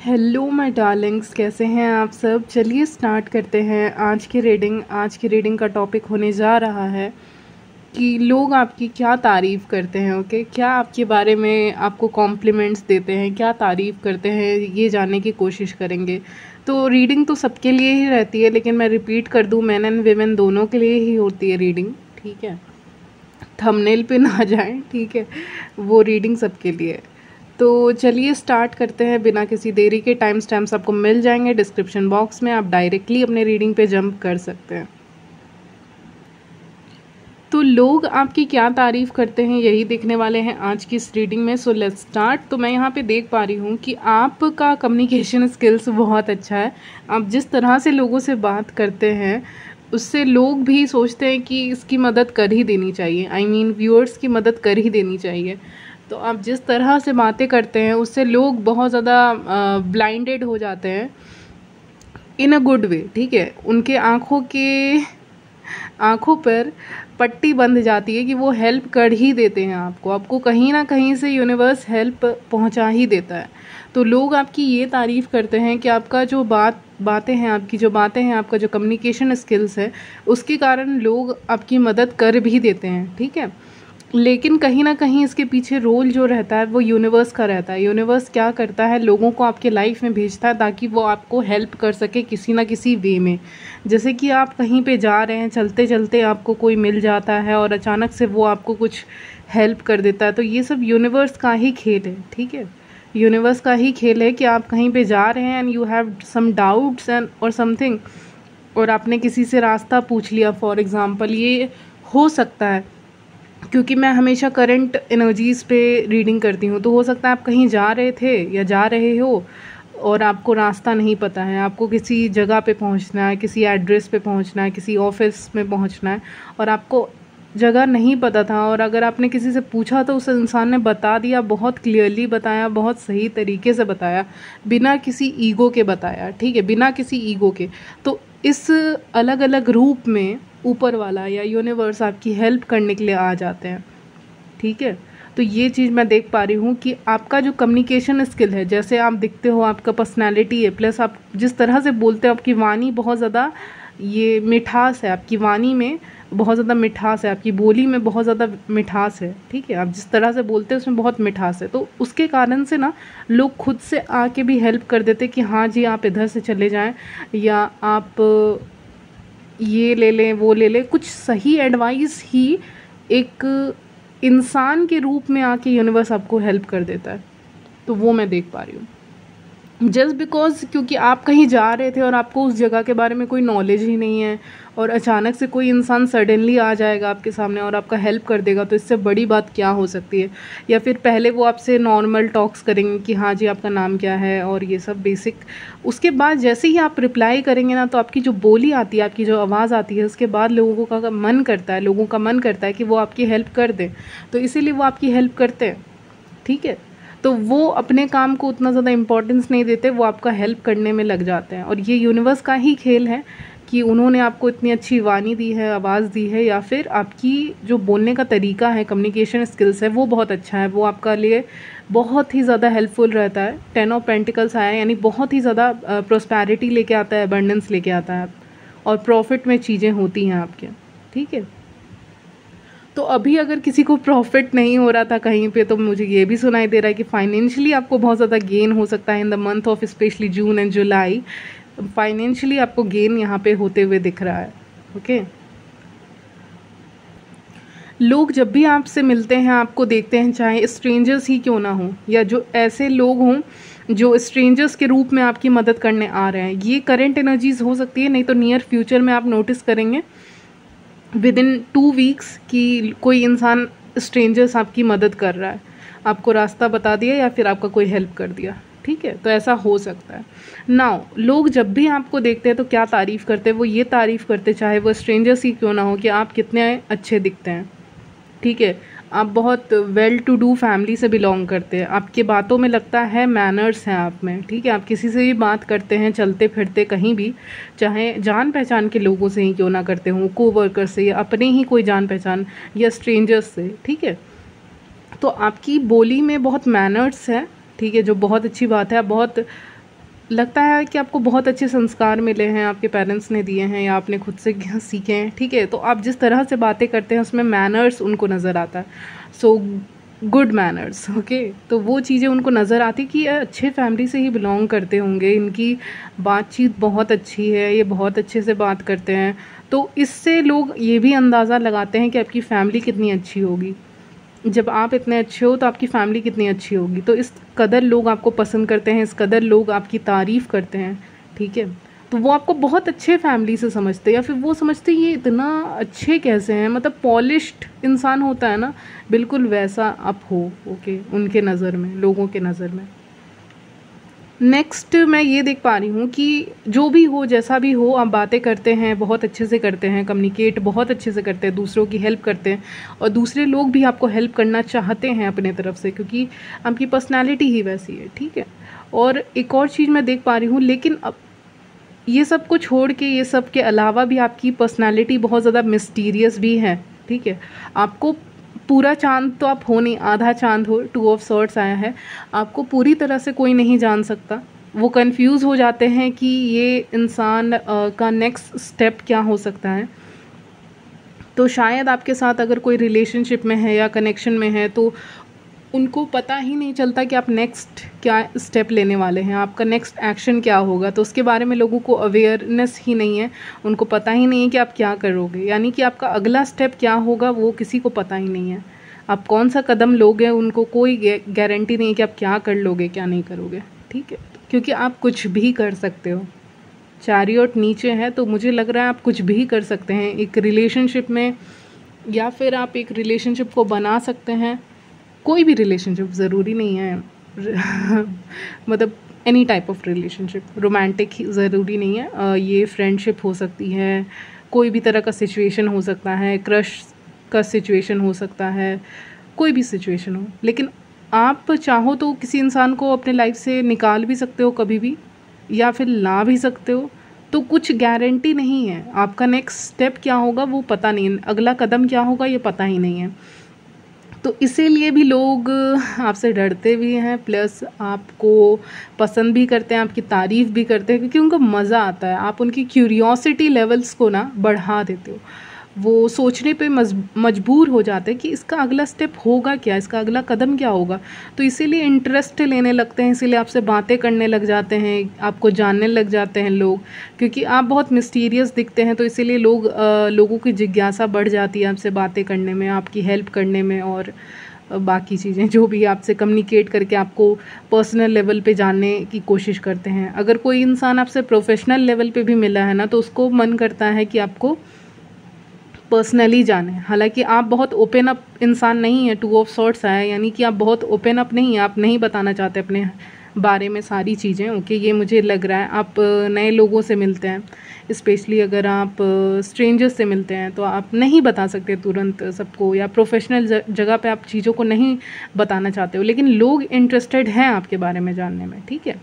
Hello my Darling's, कैसे हैं आप सब। चलिए स्टार्ट करते हैं आज की रीडिंग। आज की रीडिंग का टॉपिक होने जा रहा है कि लोग आपकी क्या तारीफ़ करते हैं। ओके, क्या आपके बारे में आपको कॉम्प्लीमेंट्स देते हैं, क्या तारीफ़ करते हैं, ये जानने की कोशिश करेंगे। तो रीडिंग तो सबके लिए ही रहती है, लेकिन मैं रिपीट कर दूँ, मेन एंड वेमेन दोनों के लिए ही होती है रीडिंग। ठीक है, थंबनेल पे ना जाएं, ठीक है, वो रीडिंग सबके लिए है। तो चलिए स्टार्ट करते हैं बिना किसी देरी के। टाइम स्टैम्प्स आपको मिल जाएंगे डिस्क्रिप्शन बॉक्स में, आप डायरेक्टली अपने रीडिंग पे जंप कर सकते हैं। तो लोग आपकी क्या तारीफ़ करते हैं, यही देखने वाले हैं आज की इस रीडिंग में। So let's start. तो मैं यहाँ पे देख पा रही हूँ कि आपका कम्युनिकेशन स्किल्स बहुत अच्छा है। आप जिस तरह से लोगों से बात करते हैं उससे लोग भी सोचते हैं कि इसकी मदद कर ही देनी चाहिए। आई मीन व्यूअर्स की मदद कर ही देनी चाहिए। तो आप जिस तरह से बातें करते हैं उससे लोग बहुत ज़्यादा ब्लाइंडेड हो जाते हैं इन अ गुड वे। ठीक है, उनके आँखों पर पट्टी बंध जाती है कि वो हेल्प कर ही देते हैं आपको कहीं ना कहीं से यूनिवर्स हेल्प पहुंचा ही देता है। तो लोग आपकी ये तारीफ़ करते हैं कि आपका जो बातें हैं, आपका जो कम्युनिकेशन स्किल्स है, उसके कारण लोग आपकी मदद कर भी देते हैं। ठीक है, लेकिन कहीं ना कहीं इसके पीछे रोल जो रहता है वो यूनिवर्स का रहता है। यूनिवर्स क्या करता है, लोगों को आपके लाइफ में भेजता है ताकि वो आपको हेल्प कर सके किसी ना किसी वे में। जैसे कि आप कहीं पे जा रहे हैं, चलते चलते आपको कोई मिल जाता है और अचानक से वो आपको कुछ हेल्प कर देता है। तो ये सब यूनिवर्स का ही खेल है। ठीक है, यूनिवर्स का ही खेल है कि आप कहीं पे जा रहे हैं and you have some doubts and और समथिंग, और आपने किसी से रास्ता पूछ लिया फॉर एग्ज़ाम्पल। ये हो सकता है क्योंकि मैं हमेशा करंट एनर्जीज़ पे रीडिंग करती हूँ। तो हो सकता है आप कहीं जा रहे थे या जा रहे हो और आपको रास्ता नहीं पता है, आपको किसी जगह पे पहुँचना है, किसी एड्रेस पे पहुँचना है, किसी ऑफिस में पहुँचना है और आपको जगह नहीं पता था। और अगर आपने किसी से पूछा तो उस इंसान ने बता दिया, बहुत क्लियरली बताया, बहुत सही तरीके से बताया, बिना किसी ईगो के बताया। ठीक है, बिना किसी ईगो के। तो इस अलग अलग रूप में ऊपर वाला या यूनिवर्स आपकी हेल्प करने के लिए आ जाते हैं। ठीक है, तो ये चीज़ मैं देख पा रही हूँ कि आपका जो कम्युनिकेशन स्किल है, जैसे आप दिखते हो, आपका पर्सनालिटी है, प्लस आप जिस तरह से बोलते हो, आपकी वाणी बहुत ज़्यादा ये मिठास है, आपकी वाणी में बहुत ज़्यादा मिठास है, आपकी बोली में बहुत ज़्यादा मिठास है। ठीक है, आप जिस तरह से बोलते हैं उसमें बहुत मिठास है। तो उसके कारण से ना लोग खुद से आके भी हेल्प कर देते कि हाँ जी आप इधर से चले जाएं, या आप ये ले लें, वो ले लें। कुछ सही एडवाइस ही एक इंसान के रूप में आके यूनिवर्स आपको हेल्प कर देता है। तो वो मैं देख पा रही हूँ जस्ट बिकॉज क्योंकि आप कहीं जा रहे थे और आपको उस जगह के बारे में कोई नॉलेज ही नहीं है और अचानक से कोई इंसान सडनली आ जाएगा आपके सामने और आपका हेल्प कर देगा, तो इससे बड़ी बात क्या हो सकती है। या फिर पहले वो आपसे नॉर्मल टॉक्स करेंगे कि हाँ जी आपका नाम क्या है और ये सब बेसिक। उसके बाद जैसे ही आप रिप्लाई करेंगे ना, तो आपकी जो बोली आती है, आपकी जो आवाज़ आती है, उसके बाद लोगों का मन करता है कि वो आपकी हेल्प कर दें। तो इसीलिए वो आपकी हेल्प करते हैं। ठीक है, तो वो अपने काम को उतना ज़्यादा इम्पोर्टेंस नहीं देते, वो आपका हेल्प करने में लग जाते हैं। और ये यूनिवर्स का ही खेल है कि उन्होंने आपको इतनी अच्छी वाणी दी है, आवाज़ दी है, या फिर आपकी जो बोलने का तरीका है, कम्युनिकेशन स्किल्स है, वो बहुत अच्छा है। वो आपका लिए बहुत ही ज़्यादा हेल्पफुल रहता है। 10 ऑफ पेंटिकल्स आया, यानी बहुत ही ज़्यादा प्रोस्पैरिटी लेके आता है, अबंडेंस लेके आता है, और प्रॉफिट में चीज़ें होती हैं आपके। ठीक है, तो अभी अगर किसी को प्रॉफिट नहीं हो रहा था कहीं पे, तो मुझे ये भी सुनाई दे रहा है कि फाइनेंशियली आपको बहुत ज़्यादा गेन हो सकता है in the month of specially June and July. Financially आपको गेन यहाँ पे होते हुए दिख रहा है। ओके, लोग जब भी आपसे मिलते हैं, आपको देखते हैं, चाहे स्ट्रेंजर्स ही क्यों ना हो, या जो ऐसे लोग हों जो स्ट्रेंजर्स के रूप में आपकी मदद करने आ रहे हैं, ये करंट एनर्जीज हो सकती है, नहीं तो नियर फ्यूचर में आप नोटिस करेंगे विद इन 2 वीक्स कि कोई इंसान स्ट्रेंजर्स आपकी मदद कर रहा है, आपको रास्ता बता दिया या फिर आपका कोई हेल्प कर दिया। ठीक है, तो ऐसा हो सकता है। नाउ लोग जब भी आपको देखते हैं तो क्या तारीफ़ करते हैं, वो ये तारीफ़ करते, चाहे वो स्ट्रेंजर्स ही क्यों ना हो, कि आप कितने अच्छे दिखते हैं। ठीक है, आप बहुत वेल टू डू फैमिली से बिलोंग करते हैं, आपके बातों में लगता है मैनर्स हैं आप में। ठीक है, आप किसी से भी बात करते हैं, चलते फिरते कहीं भी, चाहे जान पहचान के लोगों से ही क्यों ना करते हों, कोवर्कर से या अपने ही कोई जान पहचान या स्ट्रेंजर्स से। ठीक है, तो आपकी बोली में बहुत मैनर्स है। ठीक है, जो बहुत अच्छी बात है। आप बहुत लगता है कि आपको बहुत अच्छे संस्कार मिले हैं, आपके पेरेंट्स ने दिए हैं या आपने खुद से सीखे हैं, ठीक है, तो आप जिस तरह से बातें करते हैं उसमें मैनर्स उनको नज़र आता है, सो गुड मैनर्स, ओके, तो वो चीज़ें उनको नज़र आती कि ये अच्छे फैमिली से ही बिलोंग करते होंगे, इनकी बातचीत बहुत अच्छी है, ये बहुत अच्छे से बात करते हैं, तो इससे लोग ये भी अंदाज़ा लगाते हैं कि आपकी फ़ैमिली कितनी अच्छी होगी। जब आप इतने अच्छे हो तो आपकी फ़ैमिली कितनी अच्छी होगी, तो इस कदर लोग आपको पसंद करते हैं, इस कदर लोग आपकी तारीफ़ करते हैं, ठीक है, तो वो आपको बहुत अच्छे फैमिली से समझते हैं, या फिर वो समझते हैं ये इतना अच्छे कैसे हैं, मतलब पॉलिश्ड इंसान होता है ना, बिल्कुल वैसा आप हो, ओके, उनके नज़र में, लोगों के नज़र में। नेक्स्ट मैं ये देख पा रही हूँ कि जो भी हो, जैसा भी हो, आप बातें करते हैं, बहुत अच्छे से करते हैं, कम्युनिकेट बहुत अच्छे से करते हैं, दूसरों की हेल्प करते हैं, और दूसरे लोग भी आपको हेल्प करना चाहते हैं अपने तरफ से, क्योंकि आपकी पर्सनैलिटी ही वैसी है, ठीक है। और एक और चीज़ मैं देख पा रही हूँ, लेकिन अब ये सब को छोड़ के, ये सब के अलावा भी आपकी पर्सनैलिटी बहुत ज़्यादा मिस्टीरियस भी है, ठीक है। आपको पूरा चांद तो आप हो नहीं, आधा चांद हो, 2 ऑफ सॉर्ड्स आया है, आपको पूरी तरह से कोई नहीं जान सकता। वो कंफ्यूज हो जाते हैं कि ये इंसान का नेक्स्ट स्टेप क्या हो सकता है। तो शायद आपके साथ अगर कोई रिलेशनशिप में है या कनेक्शन में है तो उनको पता ही नहीं चलता कि आप नेक्स्ट क्या स्टेप लेने वाले हैं, आपका नेक्स्ट एक्शन क्या होगा, तो उसके बारे में लोगों को अवेयरनेस ही नहीं है, उनको पता ही नहीं है कि आप क्या करोगे, यानी कि आपका अगला स्टेप क्या होगा वो किसी को पता ही नहीं है। आप कौन सा कदम लोगे उनको कोई गारंटी नहीं है कि आप क्या कर लोगे क्या नहीं करोगे, ठीक है, क्योंकि आप कुछ भी कर सकते हो। चैरियट नीचे है तो मुझे लग रहा है आप कुछ भी कर सकते हैं एक रिलेशनशिप में, या फिर आप एक रिलेशनशिप को बना सकते हैं। कोई भी रिलेशनशिप ज़रूरी नहीं है मतलब any type of relationship, romantic ही ज़रूरी नहीं है, ये फ्रेंडशिप हो सकती है, कोई भी तरह का सिचुएशन हो सकता है, क्रश का सिचुएशन हो सकता है, कोई भी सिचुएशन हो, लेकिन आप चाहो तो किसी इंसान को अपने लाइफ से निकाल भी सकते हो कभी भी, या फिर ला भी सकते हो, तो कुछ गारंटी नहीं है। आपका नेक्स्ट स्टेप क्या होगा वो पता नहीं है, अगला कदम क्या होगा ये पता ही नहीं है, तो इसीलिए भी लोग आपसे डरते भी हैं, प्लस आपको पसंद भी करते हैं, आपकी तारीफ़ भी करते हैं, क्योंकि उनको मज़ा आता है, आप उनकी क्यूरियोसिटी लेवल्स को ना बढ़ा देते हो, वो सोचने पे मजबूर हो जाते हैं कि इसका अगला स्टेप होगा क्या, इसका अगला कदम क्या होगा, तो इसीलिए इंटरेस्ट लेने लगते हैं, इसीलिए आपसे बातें करने लग जाते हैं, आपको जानने लग जाते हैं लोग, क्योंकि आप बहुत मिस्टीरियस दिखते हैं, तो इसीलिए लोगों की जिज्ञासा बढ़ जाती है आपसे बातें करने में, आपकी हेल्प करने में, और बाकी चीज़ें जो भी आपसे कम्युनिकेट करके आपको पर्सनल लेवल पे जानने की कोशिश करते हैं। अगर कोई इंसान आपसे प्रोफेशनल लेवल पे भी मिला है ना, तो उसको मन करता है कि आपको पर्सनली जाने, हालांकि आप बहुत ओपन अप इंसान नहीं है, 2 ऑफ सॉर्ड्स आया, यानी कि आप बहुत ओपन अप नहीं है, आप नहीं बताना चाहते अपने बारे में सारी चीज़ें, ओके, ये मुझे लग रहा है। आप नए लोगों से मिलते हैं, स्पेशली अगर आप स्ट्रेंजर्स से मिलते हैं, तो आप नहीं बता सकते तुरंत सबको, या प्रोफेशनल जगह पे आप चीज़ों को नहीं बताना चाहते हो, लेकिन लोग इंटरेस्टेड हैं आपके बारे में जानने में, ठीक है।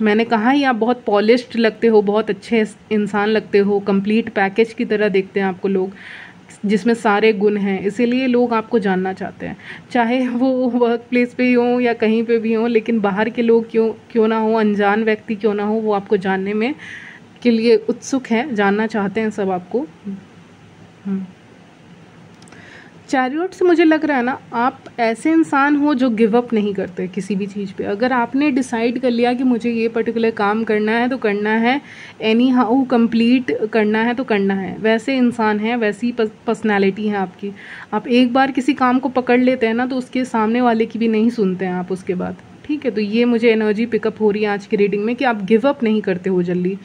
मैंने कहा ही आप बहुत पॉलिश्ड लगते हो, बहुत अच्छे इंसान लगते हो, कंप्लीट पैकेज की तरह देखते हैं आपको लोग, जिसमें सारे गुण हैं, इसीलिए लोग आपको जानना चाहते हैं, चाहे वो वर्क प्लेस पे ही हो या कहीं पे भी हो, लेकिन बाहर के लोग क्यों ना हो, अनजान व्यक्ति क्यों ना हो, वो आपको जानने में के लिए उत्सुक हैं, जानना चाहते हैं सब आपको। चैरियट से मुझे लग रहा है ना, आप ऐसे इंसान हो जो गिव अप नहीं करते किसी भी चीज़ पे। अगर आपने डिसाइड कर लिया कि मुझे ये पर्टिकुलर काम करना है तो करना है, एनी हाउ कंप्लीट करना है तो करना है, वैसे इंसान हैं, वैसी पर्सनालिटी है आपकी। आप एक बार किसी काम को पकड़ लेते हैं ना, तो उसके सामने वाले की भी नहीं सुनते हैं आप उसके बाद, ठीक है। तो ये मुझे एनर्जी पिकअप हो रही है आज की रीडिंग में कि आप गिव अप नहीं करते हो जल्दी,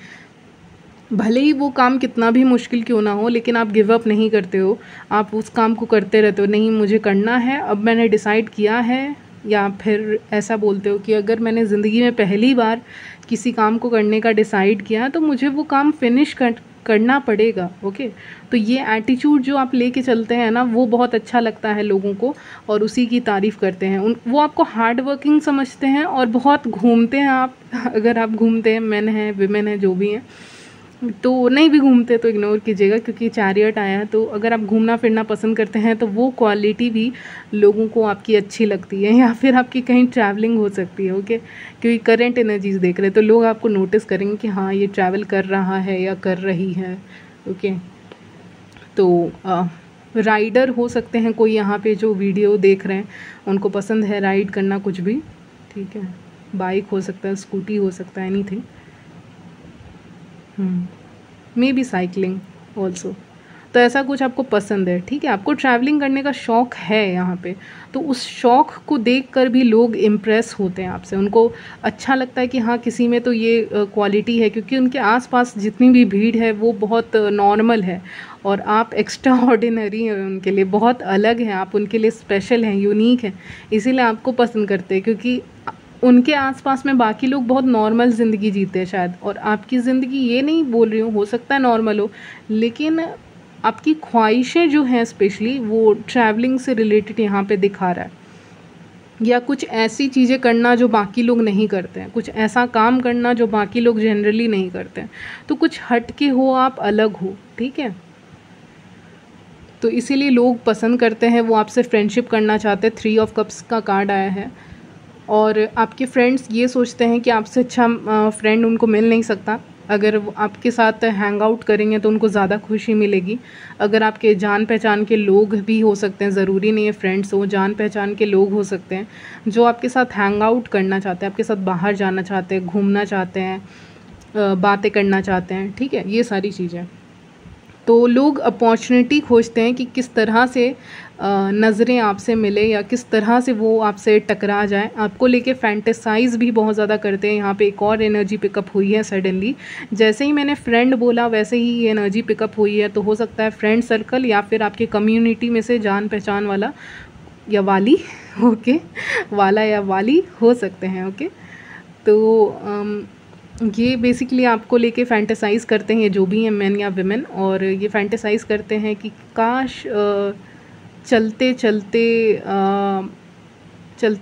भले ही वो काम कितना भी मुश्किल क्यों ना हो, लेकिन आप गिव अप नहीं करते हो, आप उस काम को करते रहते हो, नहीं मुझे करना है, अब मैंने डिसाइड किया है, या फिर ऐसा बोलते हो कि अगर मैंने ज़िंदगी में पहली बार किसी काम को करने का डिसाइड किया है तो मुझे वो काम फिनिश करना पड़ेगा, ओके। तो ये एटीट्यूड जो आप लेके चलते हैं ना, वो बहुत अच्छा लगता है लोगों को, और उसी की तारीफ़ करते हैं। वो आपको हार्ड वर्किंग समझते हैं और बहुत घूमते हैं आप अगर आप घूमते हैं, मेन हैं, विमेन हैं, जो भी हैं, तो नहीं भी घूमते तो इग्नोर कीजिएगा, क्योंकि चैरियट आया है। तो अगर आप घूमना फिरना पसंद करते हैं तो वो क्वालिटी भी लोगों को आपकी अच्छी लगती है, या फिर आपकी कहीं ट्रैवलिंग हो सकती है, ओके। क्योंकि करंट एनर्जीज देख रहे हैं तो लोग आपको नोटिस करेंगे कि हाँ ये ट्रैवल कर रहा है या कर रही है, ओके। तो राइडर हो सकते हैं कोई यहाँ पे जो वीडियो देख रहे हैं, उनको पसंद है राइड करना कुछ भी, ठीक है। बाइक हो सकता है, स्कूटी हो सकता है, anything, may be cycling also. तो ऐसा कुछ आपको पसंद है, ठीक है, आपको ट्रैवलिंग करने का शौक़ है यहाँ पे, तो उस शौक़ को देखकर भी लोग इम्प्रेस होते हैं आपसे, उनको अच्छा लगता है कि हाँ किसी में तो ये क्वालिटी है, क्योंकि उनके आसपास जितनी भी भीड़ है वो बहुत नॉर्मल है और आप एक्स्ट्रा ऑर्डिनरी हैं उनके लिए, बहुत अलग हैं, आप उनके लिए स्पेशल हैं, यूनिक हैं, इसीलिए आपको पसंद करते हैं, क्योंकि उनके आसपास में बाकी लोग बहुत नॉर्मल ज़िंदगी जीते हैं शायद, और आपकी ज़िंदगी, ये नहीं बोल रही हूँ, हो सकता है नॉर्मल हो, लेकिन आपकी ख्वाहिशें जो हैं स्पेशली वो ट्रैवलिंग से रिलेटेड यहाँ पे दिखा रहा है, या कुछ ऐसी चीज़ें करना जो बाकी लोग नहीं करते हैं, कुछ ऐसा काम करना जो बाकी लोग जनरली नहीं करते हैं, तो कुछ हट के हो, आप अलग हो, ठीक है। तो इसीलिए लोग पसंद करते हैं, वो आपसे फ्रेंडशिप करना चाहते हैं। 3 ऑफ कप्स का कार्ड आया है, और आपके फ्रेंड्स ये सोचते हैं कि आपसे अच्छा फ्रेंड उनको मिल नहीं सकता, अगर वो आपके साथ हैंग आउट करेंगे तो उनको ज़्यादा खुशी मिलेगी। अगर आपके जान पहचान के लोग भी हो सकते हैं, ज़रूरी नहीं है फ्रेंड्स हो, जान पहचान के लोग हो सकते हैं जो आपके साथ हैंग आउट करना चाहते हैं, आपके साथ बाहर जाना चाहते हैं, घूमना चाहते हैं, बातें करना चाहते हैं, ठीक है, ये सारी चीज़ें। तो लोग अपॉर्चुनिटी खोजते हैं कि किस तरह से नज़रें आपसे मिले, या किस तरह से वो आपसे टकरा जाए, आपको लेके फैंटेसाइज भी बहुत ज़्यादा करते हैं। यहाँ पे एक और एनर्जी पिकअप हुई है सडनली, जैसे ही मैंने फ्रेंड बोला वैसे ही ये एनर्जी पिकअप हुई है। तो हो सकता है फ्रेंड सर्कल या फिर आपके कम्युनिटी में से जान पहचान वाला या वाली, ओके, वाला या वाली हो सकते हैं, ओके। तो ये बेसिकली आपको लेके फैंटेसाइज़ करते हैं, ये जो भी हैं मेन या विमेन, और ये फैंटेसाइज़ करते हैं कि काश चलते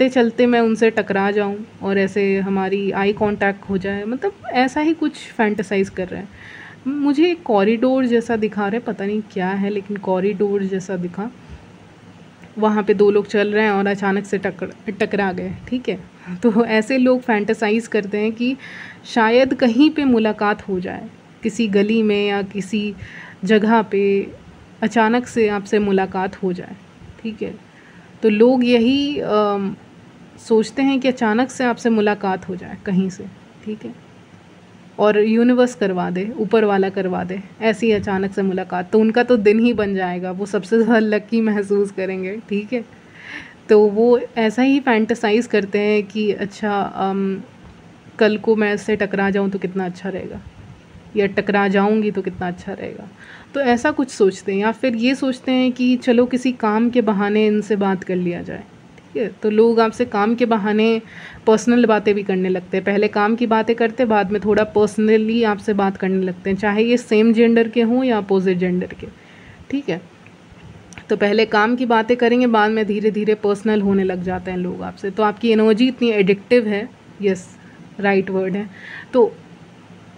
चलते मैं उनसे टकरा जाऊं और ऐसे हमारी आई कांटेक्ट हो जाए, मतलब ऐसा ही कुछ फैंटेसाइज़ कर रहे हैं। मुझे एक कॉरिडोर जैसा दिखा रहे हैं, पता नहीं क्या है, लेकिन कॉरिडोर जैसा दिखा, वहाँ पे 2 लोग चल रहे हैं और अचानक से टकरा गए, ठीक है। तो ऐसे लोग फैंटेसाइज़ करते हैं कि शायद कहीं पे मुलाकात हो जाए, किसी गली में या किसी जगह पे अचानक से आपसे मुलाकात हो जाए, ठीक है। तो लोग यही सोचते हैं कि अचानक से आपसे मुलाकात हो जाए कहीं से, ठीक है, और यूनिवर्स करवा दे, ऊपर वाला करवा दे ऐसी अचानक से मुलाकात, तो उनका तो दिन ही बन जाएगा, वो सबसे ज़्यादा लकी महसूस करेंगे, ठीक है। तो वो ऐसा ही फैंटेसाइज़ करते हैं कि अच्छा कल को मैं इससे टकरा जाऊं तो कितना अच्छा रहेगा, या टकरा जाऊंगी तो कितना अच्छा रहेगा, तो ऐसा कुछ सोचते हैं। या फिर ये सोचते हैं कि चलो किसी काम के बहाने इनसे बात कर लिया जाए, ठीक है। तो लोग आपसे काम के बहाने पर्सनल बातें भी करने लगते हैं, पहले काम की बातें करते, बाद में थोड़ा पर्सनली आपसे बात करने लगते हैं, चाहे ये सेम जेंडर के हों या अपोजिट जेंडर के, ठीक है। तो पहले काम की बातें करेंगे, बाद में धीरे धीरे पर्सनल होने लग जाते हैं लोग आपसे। तो आपकी एनर्जी इतनी एडिक्टिव है, यस राइट वर्ड है, तो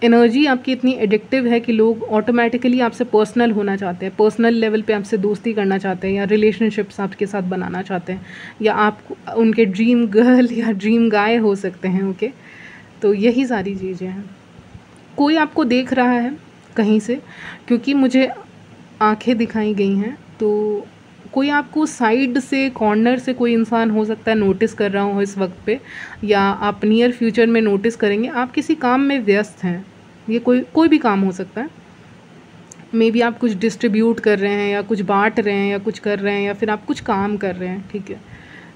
एनर्जी आपकी इतनी एडिक्टिव है कि लोग ऑटोमेटिकली आपसे पर्सनल होना चाहते हैं, पर्सनल लेवल पे आपसे दोस्ती करना चाहते हैं, या रिलेशनशिप्स आपके साथ बनाना चाहते हैं, या आप उनके ड्रीम गर्ल या ड्रीम गाय हो सकते हैं, ओके। तो यही सारी चीज़ें हैं। कोई आपको देख रहा है कहीं से, क्योंकि मुझे आंखें दिखाई गई हैं, तो कोई आपको साइड से, कॉर्नर से कोई इंसान हो सकता है नोटिस कर रहा हो इस वक्त पे, या आप नियर फ्यूचर में नोटिस करेंगे। आप किसी काम में व्यस्त हैं, ये कोई भी काम हो सकता है, मे बी आप कुछ डिस्ट्रीब्यूट कर रहे हैं, या कुछ बांट रहे हैं, या कुछ कर रहे हैं, या फिर आप कुछ काम कर रहे हैं, ठीक है,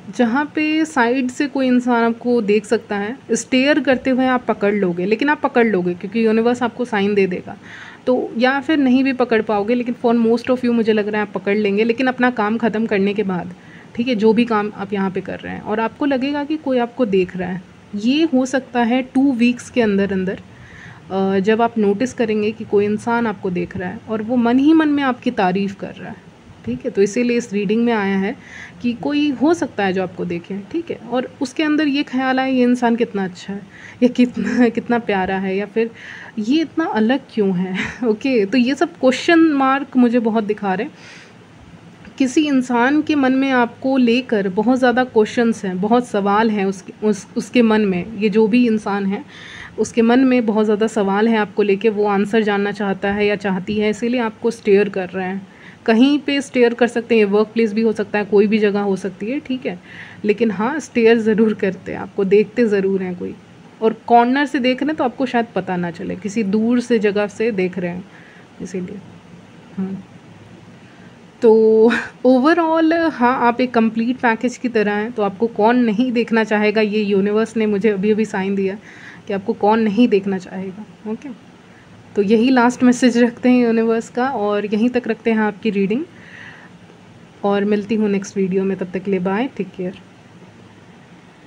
जहाँ पे साइड से कोई इंसान आपको देख सकता है। स्टेयर करते हुए आप पकड़ लोगे, लेकिन आप पकड़ लोगे क्योंकि यूनिवर्स आपको साइन दे देगा, तो या फिर नहीं भी पकड़ पाओगे, लेकिन फॉर मोस्ट ऑफ़ यू मुझे लग रहा है आप पकड़ लेंगे, लेकिन अपना काम ख़त्म करने के बाद, ठीक है, जो भी काम आप यहाँ पे कर रहे हैं, और आपको लगेगा कि कोई आपको देख रहा है। ये हो सकता है 2 वीक्स के अंदर अंदर, जब आप नोटिस करेंगे कि कोई इंसान आपको देख रहा है और वो मन ही मन में आपकी तारीफ़ कर रहा है, ठीक है। तो इसीलिए इस रीडिंग में आया है कि कोई हो सकता है जो आपको देखे, ठीक है, और उसके अंदर ये ख्याल आए ये इंसान कितना अच्छा है, या कितना कितना प्यारा है, या फिर ये इतना अलग क्यों है। ओके, तो ये सब क्वेश्चन मार्क मुझे बहुत दिखा रहे हैं। किसी इंसान के मन में आपको लेकर बहुत ज़्यादा क्वेश्चंस हैं, बहुत सवाल हैं उसके मन में, ये जो भी इंसान है उसके मन में बहुत ज़्यादा सवाल है आपको लेके, वो आंसर जानना चाहता है या चाहती है, इसीलिए आपको स्टेयर कर रहे हैं। कहीं पे स्टेयर कर सकते हैं, वर्क प्लेस भी हो सकता है, कोई भी जगह हो सकती है, ठीक है, लेकिन हाँ स्टेयर ज़रूर करते हैं, आपको देखते ज़रूर हैं कोई, और कॉर्नर से देख रहे हैं तो आपको शायद पता ना चले, किसी दूर से जगह से देख रहे हैं इसीलिए। तो ओवरऑल हाँ, आप एक कंप्लीट पैकेज की तरह हैं, तो आपको कौन नहीं देखना चाहेगा, ये यूनिवर्स ने मुझे अभी अभी साइन दिया कि आपको कौन नहीं देखना चाहेगा। ओके, तो यही लास्ट मैसेज रखते हैं यूनिवर्स का, और यहीं तक रखते हैं आपकी रीडिंग, और मिलती हूँ नेक्स्ट वीडियो में, तब तक के लिए बाय, टेक केयर।